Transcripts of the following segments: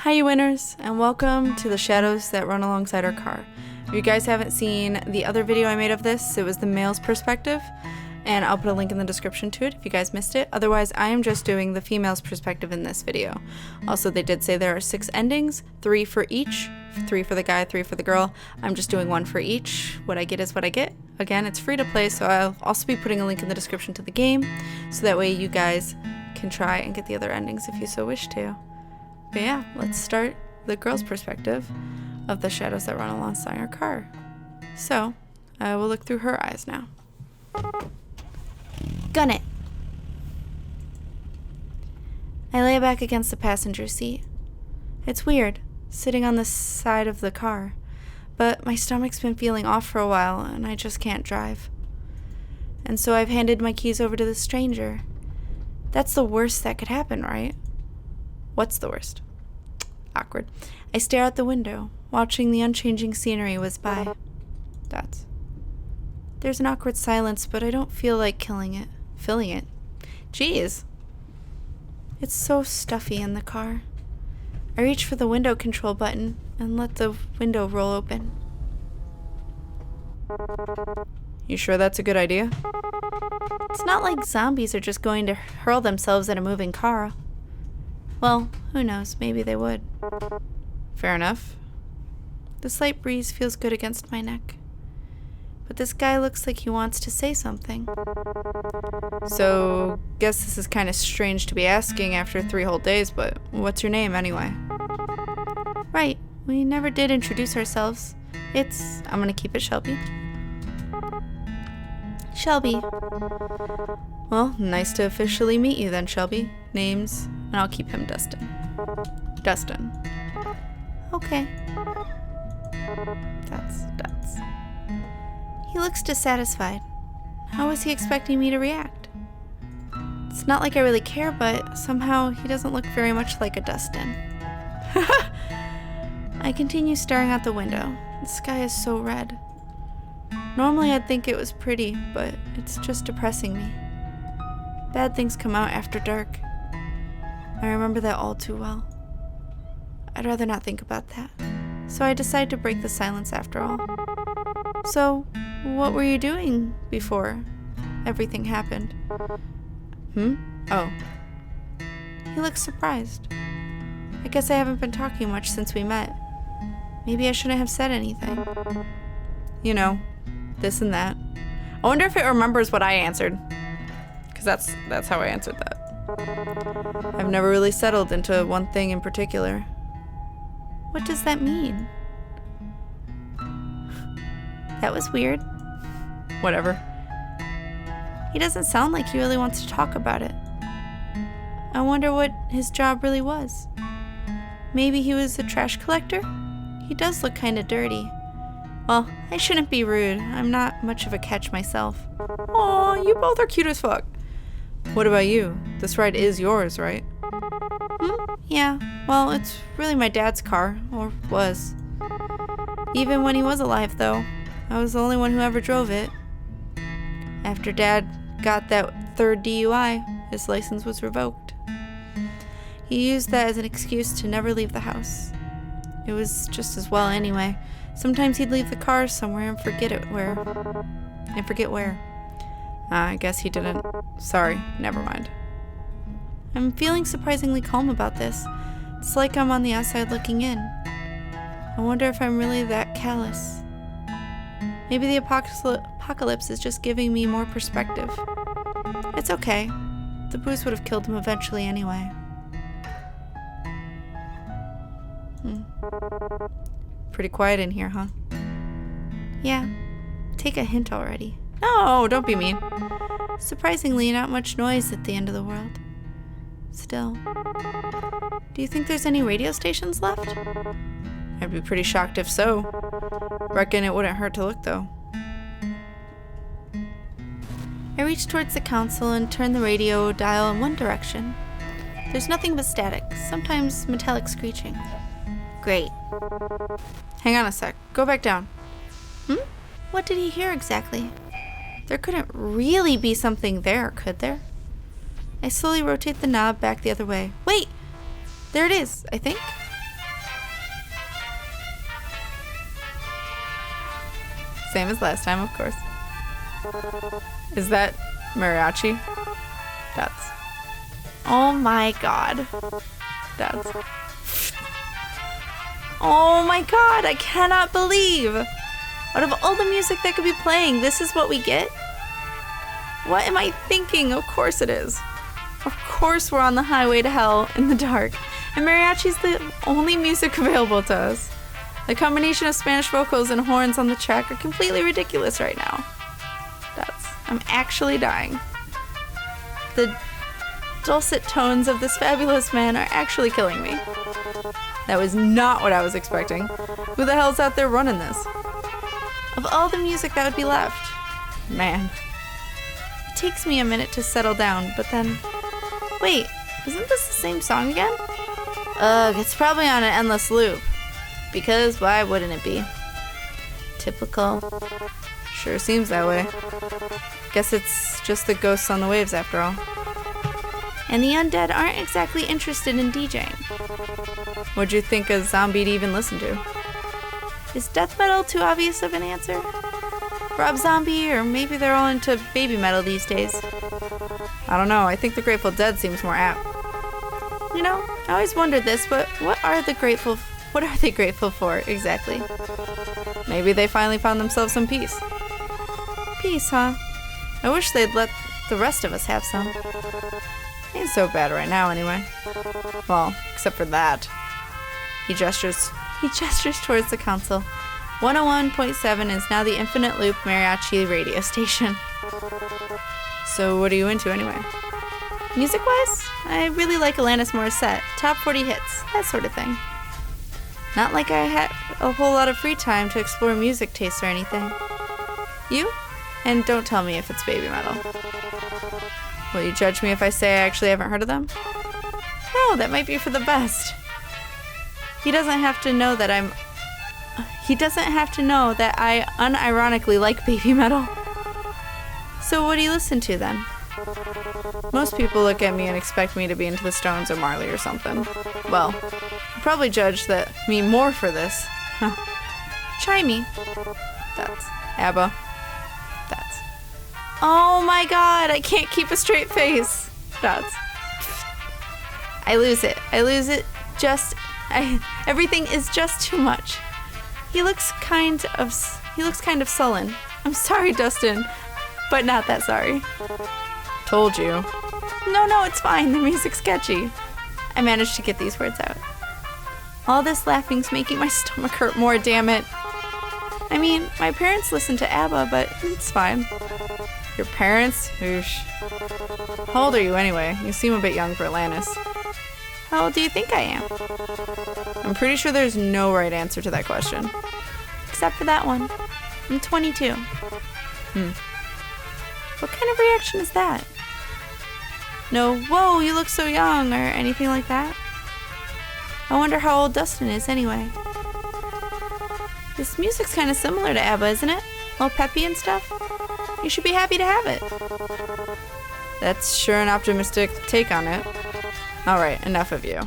Hi you winners, and welcome to the shadows that run alongside our car. If you guys haven't seen the other video I made of this, it was the male's perspective, and I'll put a link in the description to it if you guys missed it. Otherwise, I am just doing the female's perspective in this video. Also, they did say there are 6 endings, 3 for each, 3 for the guy, 3 for the girl. I'm just doing 1 for each. What I get is what I get. Again, it's free to play, so I'll also be putting a link in the description to the game, so that way you guys can try and get the other endings if you so wish to. But yeah, let's start the girl's perspective of the shadows that run alongside our car. So, I will look through her eyes now. Gun it! I lay back against the passenger seat. It's weird, sitting on the side of the car, but my stomach's been feeling off for a while and I just can't drive. And so I've handed my keys over to the stranger. That's the worst that could happen, right? What's the worst? Awkward. I stare out the window, watching the unchanging scenery whiz by. There's an awkward silence, but I don't feel like filling it. Jeez. It's so stuffy in the car. I reach for the window control button and let the window roll open. You sure that's a good idea? It's not like zombies are just going to hurl themselves at a moving car. Well, who knows, maybe they would. Fair enough. The slight breeze feels good against my neck. But this guy looks like he wants to say something. So, guess this is kind of strange to be asking after 3 whole days, but what's your name anyway? Right, we never did introduce ourselves. I'm gonna keep it Shelby. Shelby. Well, nice to officially meet you then, Shelby. Names, and I'll keep him Dustin. Dustin. Okay. That's. He looks dissatisfied. How was he expecting me to react? It's not like I really care, but somehow he doesn't look very much like a Dustin. I continue staring out the window. The sky is so red. Normally I'd think it was pretty, but it's just depressing me. Bad things come out after dark. I remember that all too well. I'd rather not think about that. So I decide to break the silence after all. So, what were you doing before everything happened? Oh. He looks surprised. I guess I haven't been talking much since we met. Maybe I shouldn't have said anything. You know, this and that. I wonder if it remembers what I answered. Because that's how I answered that. I've never really settled into one thing in particular. What does that mean? That was weird. Whatever. He doesn't sound like he really wants to talk about it. I wonder what his job really was. Maybe he was a trash collector? He does look kind of dirty. Well, I shouldn't be rude. I'm not much of a catch myself. Aw, you both are cute as fuck. What about you? This ride is yours, right? Yeah. Well, it's really my dad's car, or was. Even when he was alive, though, I was the only one who ever drove it. After Dad got that 3rd DUI, his license was revoked. He used that as an excuse to never leave the house. It was just as well anyway. Sometimes he'd leave the car somewhere and forget where. I guess he didn't. Sorry, never mind. I'm feeling surprisingly calm about this. It's like I'm on the outside looking in. I wonder if I'm really that callous. Maybe the apocalypse is just giving me more perspective. It's okay. The booze would have killed him eventually anyway. Pretty quiet in here, huh? Yeah. Take a hint already. No, don't be mean. Surprisingly, not much noise at the end of the world. Still. Do you think there's any radio stations left? I'd be pretty shocked if so. Reckon it wouldn't hurt to look, though. I reach towards the console and turn the radio dial in one direction. There's nothing but static, sometimes metallic screeching. Great. Hang on a sec. Go back down. What did he hear exactly? There couldn't really be something there, could there? I slowly rotate the knob back the other way. Wait! There it is, I think. Same as last time, of course. Is that mariachi? That's... Oh my god. That's... Oh my god, I cannot believe! Out of all the music that could be playing, this is what we get? What am I thinking? Of course it is. Of course we're on the highway to hell in the dark, and mariachi's the only music available to us. The combination of Spanish vocals and horns on the track are completely ridiculous right now. I'm actually dying. The dulcet tones of this fabulous man are actually killing me. That was not what I was expecting. Who the hell's out there running this? Of all the music that would be left, man. It takes me a minute to settle down, but then... Wait, isn't this the same song again? Ugh, it's probably on an endless loop. Because why wouldn't it be? Typical. Sure seems that way. Guess it's just the ghosts on the waves after all. And the undead aren't exactly interested in DJing. What'd you think a zombie to even listen to? Is death metal too obvious of an answer? Rob Zombie, or maybe they're all into baby metal these days. I don't know, I think the Grateful Dead seems more apt. You know, I always wondered this, but what are they grateful for, exactly? Maybe they finally found themselves some peace. Peace, huh? I wish they'd let the rest of us have some. Ain't so bad right now, anyway. Well, except for that. He gestures towards the console. 101.7 is now the Infinite Loop Mariachi radio station. So what are you into anyway? Music-wise, I really like Alanis Morissette, top 40 hits, that sort of thing. Not like I had a whole lot of free time to explore music tastes or anything. You? And don't tell me if it's baby metal. Will you judge me if I say I actually haven't heard of them? No, that might be for the best. He doesn't have to know that I unironically like baby metal. So what do you listen to then? Most people look at me and expect me to be into the Stones or Marley or something. Well, you probably judge me more for this. Try me. That's ABBA. That's... Oh my god, I can't keep a straight face. That's... I lose it. Everything is just too much. He looks kind of sullen. I'm sorry, Dustin, but not that sorry. Told you. No, it's fine. The music's catchy. I managed to get these words out. All this laughing's making my stomach hurt more, damn it. I mean, my parents listen to ABBA, but it's fine. Your parents? Oosh. How old are you anyway? You seem a bit young for Alanis. How old do you think I am? I'm pretty sure there's no right answer to that question. Except for that one. I'm 22. What kind of reaction is that? No, whoa, you look so young, or anything like that? I wonder how old Dustin is anyway. This music's kind of similar to ABBA, isn't it? All peppy and stuff? You should be happy to have it. That's sure an optimistic take on it. Alright, enough of you.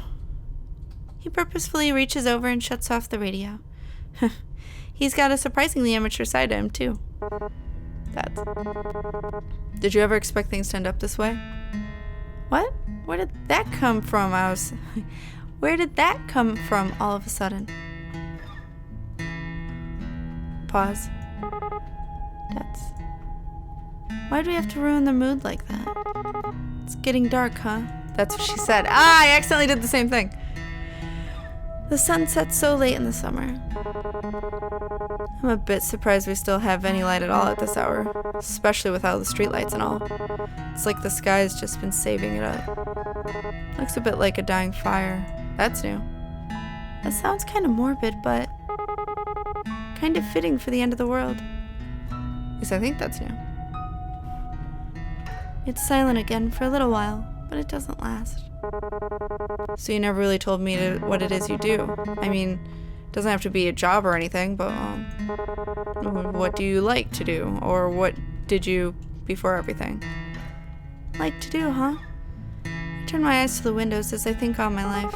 He purposefully reaches over and shuts off the radio. He's got a surprisingly amateur side to him, too. Did you ever expect things to end up this way? What? Where did that come from? Where did that come from all of a sudden? Pause. Why do we have to ruin the mood like that? It's getting dark, huh? That's what she said. I accidentally did the same thing. The sun sets so late in the summer. I'm a bit surprised we still have any light at all at this hour, especially with all the streetlights and all. It's like the sky's just been saving it up. Looks a bit like a dying fire. That's new. That sounds kind of morbid, but kind of fitting for the end of the world. Yes, I think that's new. It's silent again for a little while, but it doesn't last. So you never really told me what it is you do. I mean, it doesn't have to be a job or anything, but what do you like to do? Or what did you before everything? Like to do, huh? I turn my eyes to the windows as I think on my life.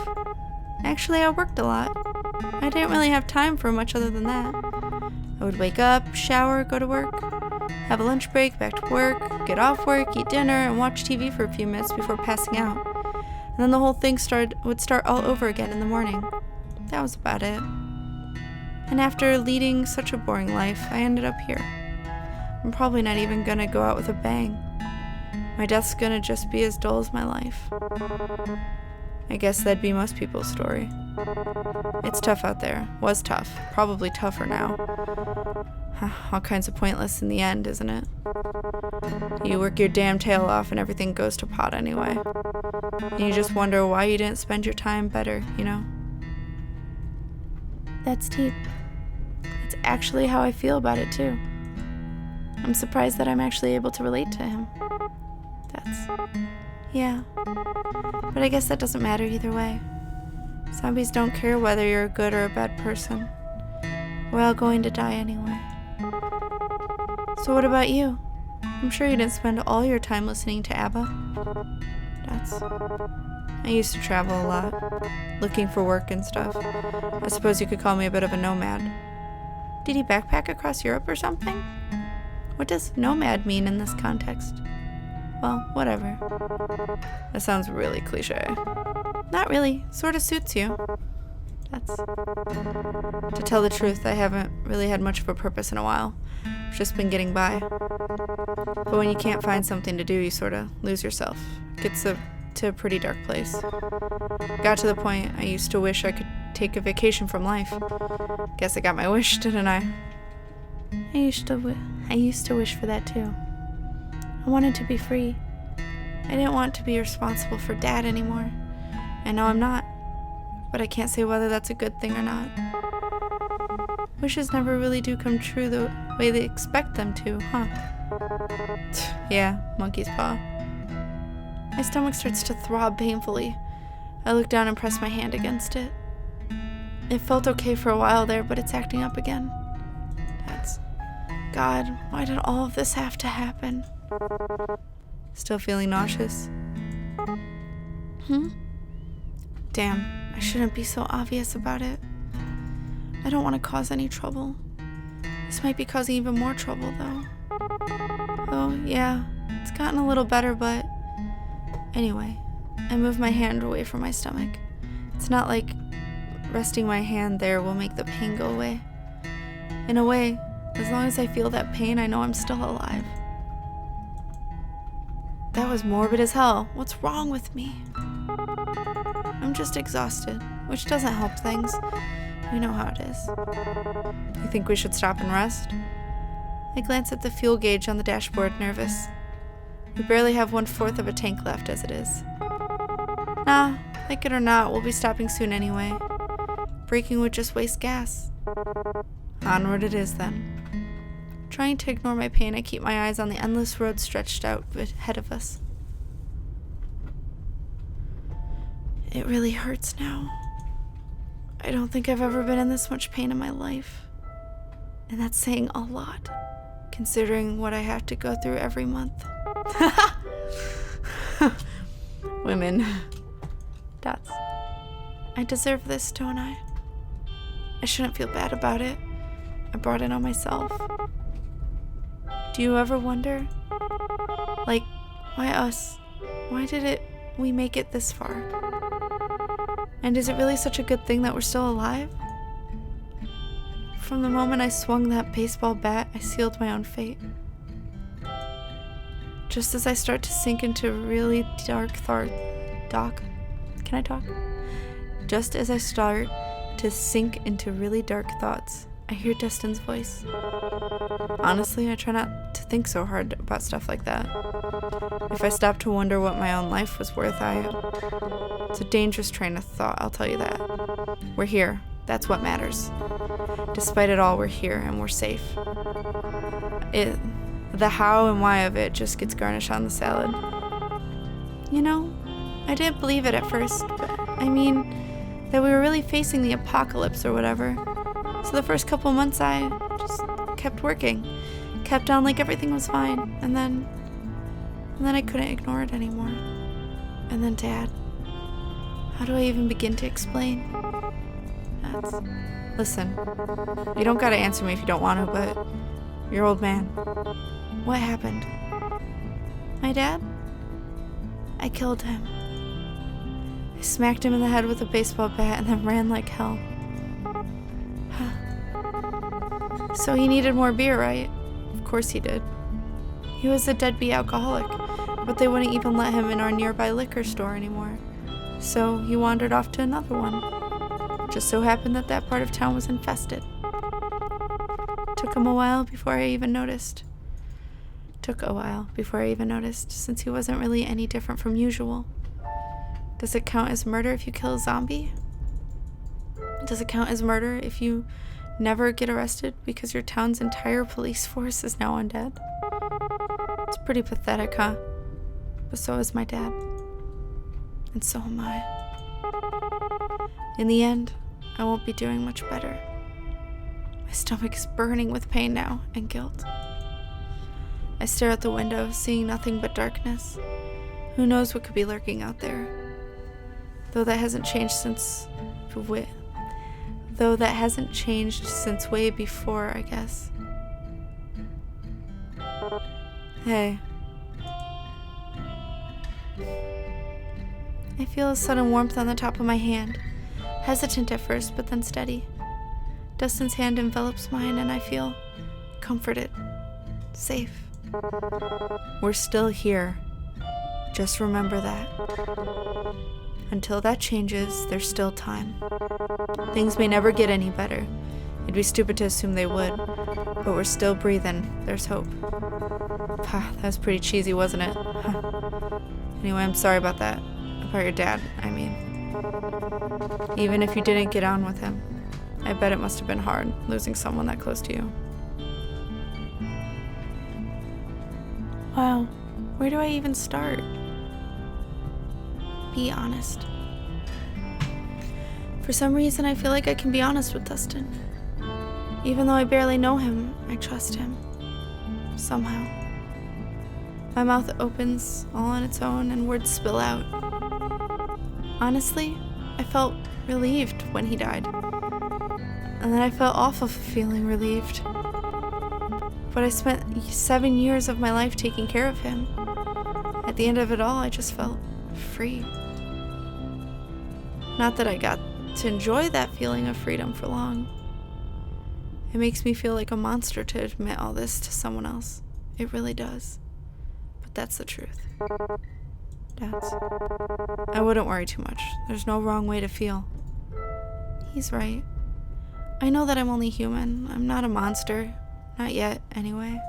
Actually, I worked a lot. I didn't really have time for much other than that. I would wake up, shower, go to work, have a lunch break, back to work, get off work, eat dinner, and watch TV for a few minutes before passing out. And then the whole thing would start all over again in the morning. That was about it. And after leading such a boring life, I ended up here. I'm probably not even gonna go out with a bang. My death's gonna just be as dull as my life. I guess that'd be most people's story. It's tough out there. Was tough. Probably tougher now. All kinds of pointless in the end, isn't it? You work your damn tail off and everything goes to pot anyway. And you just wonder why you didn't spend your time better, you know? That's deep. It's actually how I feel about it, too. I'm surprised that I'm actually able to relate to him. Yeah. But I guess that doesn't matter either way. Zombies don't care whether you're a good or a bad person. We're all going to die anyway. So what about you? I'm sure you didn't spend all your time listening to ABBA. I used to travel a lot, looking for work and stuff. I suppose you could call me a bit of a nomad. Did you backpack across Europe or something? What does nomad mean in this context? Well, whatever. That sounds really cliche. Not really. Sort of suits you. To tell the truth, I haven't really had much of a purpose in a while. I've just been getting by. But when you can't find something to do, you sort of lose yourself. Gets to a pretty dark place. Got to the point I used to wish I could take a vacation from life. Guess I got my wish, didn't I? I used to wish for that too. I wanted to be free. I didn't want to be responsible for Dad anymore. I know I'm not, but I can't say whether that's a good thing or not. Wishes never really do come true the way they expect them to, huh? Yeah, monkey's paw. My stomach starts to throb painfully. I look down and press my hand against it. It felt okay for a while there, but it's acting up again. God, why did all of this have to happen? Still feeling nauseous? Damn, I shouldn't be so obvious about it. I don't want to cause any trouble. This might be causing even more trouble, though. Oh, yeah, it's gotten a little better, but... Anyway, I move my hand away from my stomach. It's not like resting my hand there will make the pain go away. In a way, as long as I feel that pain, I know I'm still alive. That was morbid as hell. What's wrong with me? I'm just exhausted, which doesn't help things. We know how it is. You think we should stop and rest? I glance at the fuel gauge on the dashboard, nervous. We barely have 1/4 of a tank left as it is. Nah, like it or not, we'll be stopping soon anyway. Braking would just waste gas. Onward it is then. Trying to ignore my pain, I keep my eyes on the endless road stretched out ahead of us. It really hurts now. I don't think I've ever been in this much pain in my life. And that's saying a lot, considering what I have to go through every month. Women. I deserve this, don't I? I shouldn't feel bad about it. I brought it on myself. Do you ever wonder? Like, why us? Why did we make it this far? And is it really such a good thing that we're still alive? From the moment I swung that baseball bat, I sealed my own fate. Just as I start to sink into really dark thoughts, Just as I start to sink into really dark thoughts, I hear Dustin's voice. Honestly, I try not to think so hard about stuff like that. If I stop to wonder what my own life was worth, it's a dangerous train of thought, I'll tell you that. We're here. That's what matters. Despite it all, we're here and we're safe. The how and why of it just gets garnish on the salad. You know, I didn't believe it at first, but I mean, that we were really facing the apocalypse or whatever. So the first couple months I just kept working, kept on like everything was fine, and then I couldn't ignore it anymore. And then Dad. How do I even begin to explain? Listen, you don't gotta answer me if you don't want to, but your old man. What happened? My dad? I killed him. I smacked him in the head with a baseball bat and then ran like hell. So he needed more beer, right? Of course he did. He was a deadbeat alcoholic, but they wouldn't even let him in our nearby liquor store anymore. So he wandered off to another one. Just so happened that that part of town was infested. Took a while before I even noticed, since he wasn't really any different from usual. Does it count as murder if you kill a zombie? Does it count as murder if you never get arrested because your town's entire police force is now undead? It's pretty pathetic, huh? But so is my dad. And so am I. In the end, I won't be doing much better. My stomach is burning with pain now and guilt. I stare out the window, seeing nothing but darkness. Who knows what could be lurking out there? Though that hasn't changed since way before, I guess. Hey. I feel a sudden warmth on the top of my hand. Hesitant at first, but then steady. Dustin's hand envelops mine and I feel comforted. Safe. We're still here. Just remember that. Until that changes, there's still time. Things may never get any better. It'd be stupid to assume they would. But we're still breathing. There's hope. That was pretty cheesy, wasn't it? Anyway, I'm sorry about that. About your dad, I mean. Even if you didn't get on with him, I bet it must have been hard, losing someone that close to you. Wow, where do I even start? Be honest. For some reason, I feel like I can be honest with Dustin. Even though I barely know him, I trust him. Somehow. My mouth opens all on its own and words spill out. Honestly, I felt relieved when he died. And then I felt awful for feeling relieved. But I spent 7 years of my life taking care of him. At the end of it all, I just felt free. Not that I got to enjoy that feeling of freedom for long. It makes me feel like a monster to admit all this to someone else. It really does. But that's the truth. That's... I wouldn't worry too much. There's no wrong way to feel. He's right. I know that I'm only human. I'm not a monster. Not yet, anyway.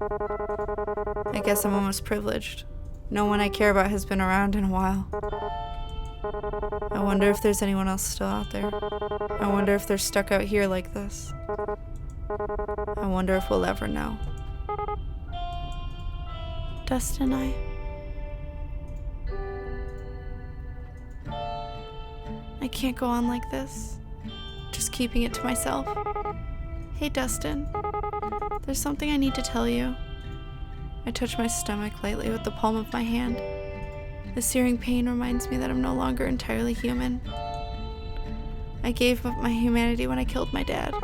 I guess I'm almost privileged. No one I care about has been around in a while. I wonder if there's anyone else still out there. I wonder if they're stuck out here like this. I wonder if we'll ever know. Dustin, I can't go on like this. Just keeping it to myself. Hey, Dustin. There's something I need to tell you. I touch my stomach lightly with the palm of my hand. The searing pain reminds me that I'm no longer entirely human. I gave up my humanity when I killed my dad.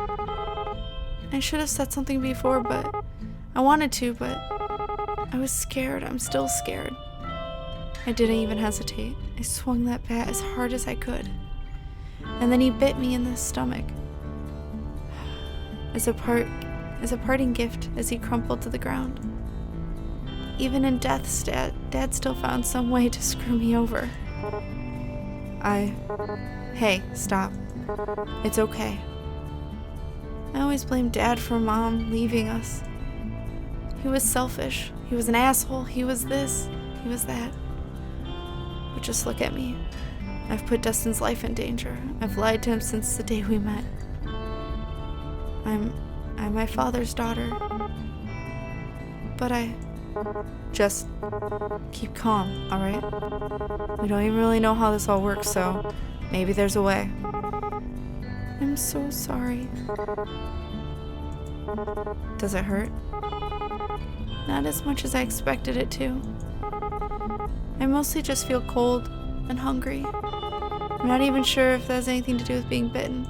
I should have said something before, but I wanted to, but I was scared. I'm still scared. I didn't even hesitate. I swung that bat as hard as I could. And then he bit me in the stomach. As a parting gift as he crumpled to the ground. Even in death, Dad still found some way to screw me over. Hey, stop. It's okay. I always blamed Dad for Mom leaving us. He was selfish. He was an asshole. He was this. He was that. But just look at me. I've put Dustin's life in danger. I've lied to him since the day we met. I'm my father's daughter. But just keep calm, alright? We don't even really know how this all works, so maybe there's a way. I'm so sorry. Does it hurt? Not as much as I expected it to. I mostly just feel cold and hungry. I'm not even sure if that has anything to do with being bitten.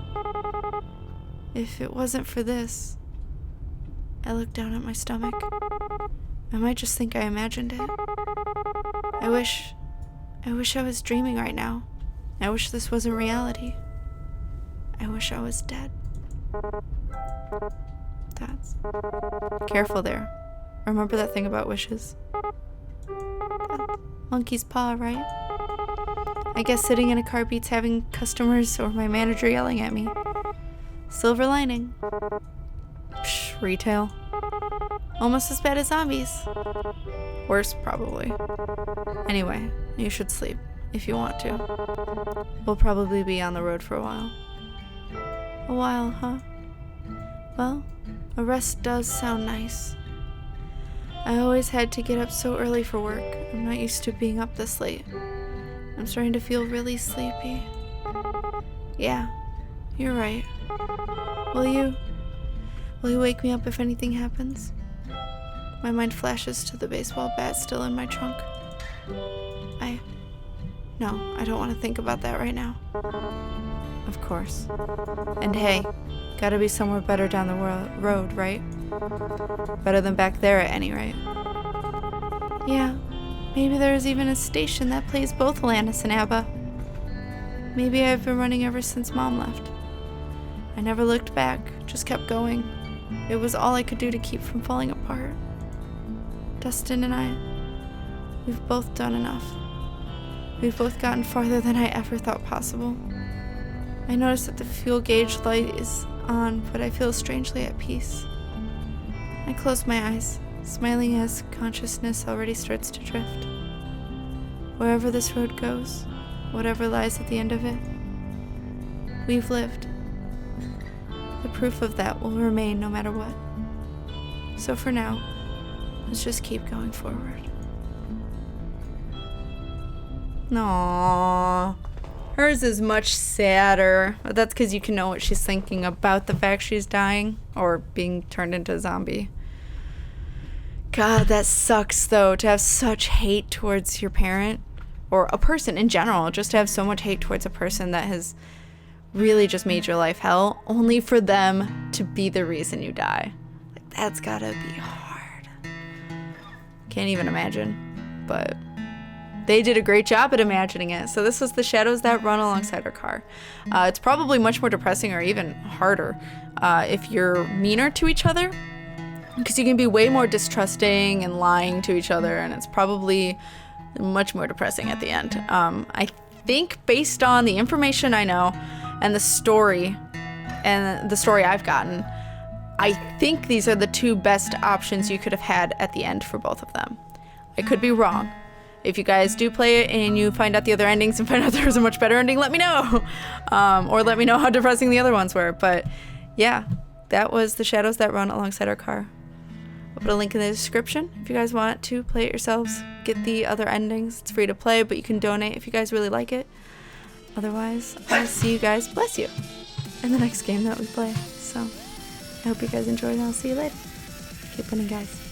if it wasn't for this... I looked down at my stomach. I might just think I imagined it. I wish I was dreaming right now. I wish this wasn't reality. I wish I was dead. That's... Careful there. Remember that thing about wishes? Monkey's paw, right? I guess sitting in a car beats having customers or my manager yelling at me. Silver lining. Psh, retail. Almost as bad as zombies. Worse, probably. Anyway, you should sleep, if you want to. We'll probably be on the road for a while. A while, huh? Well, a rest does sound nice. I always had to get up so early for work. I'm not used to being up this late. I'm starting to feel really sleepy. Yeah, you're right. Will you wake me up if anything happens? My mind flashes to the baseball bat still in my trunk. No, I don't want to think about that right now. Of course. And hey, gotta be somewhere better down the road, right? Better than back there at any rate. Yeah, maybe there's even a station that plays both Alanis and ABBA. Maybe I've been running ever since Mom left. I never looked back, just kept going. It was all I could do to keep from falling apart. Dustin and I, we've both done enough. We've both gotten farther than I ever thought possible. I notice that the fuel gauge light is on, but I feel strangely at peace. I close my eyes, smiling as consciousness already starts to drift. Wherever this road goes, whatever lies at the end of it, we've lived. The proof of that will remain no matter what. So for now, let's just keep going forward. Aww. Hers is much sadder, but that's because you can know what she's thinking about the fact she's dying or being turned into a zombie. God, that sucks, though, to have such hate towards your parent or a person in general, just to have so much hate towards a person that has really just made your life hell, only for them to be the reason you die. Like, that's gotta be hard. Can't even imagine, but they did a great job at imagining it. So this was the shadows that run alongside our car. It's probably much more depressing or even harder if you're meaner to each other, because you can be way more distrusting and lying to each other, and it's probably much more depressing at the end. I think based on the information I know and the story I've gotten, I think these are the two best options you could have had at the end for both of them. I could be wrong. If you guys do play it and you find out the other endings and find out there's a much better ending, let me know. Or let me know how depressing the other ones were. But yeah, that was The Shadows That Run Alongside Our Car. I'll put a link in the description if you guys want to play it yourselves. Get the other endings. It's free to play, but you can donate if you guys really like it. Otherwise, I'll see you guys, bless you, in the next game that we play. So I hope you guys enjoyed, and I'll see you later. Keep winning, guys.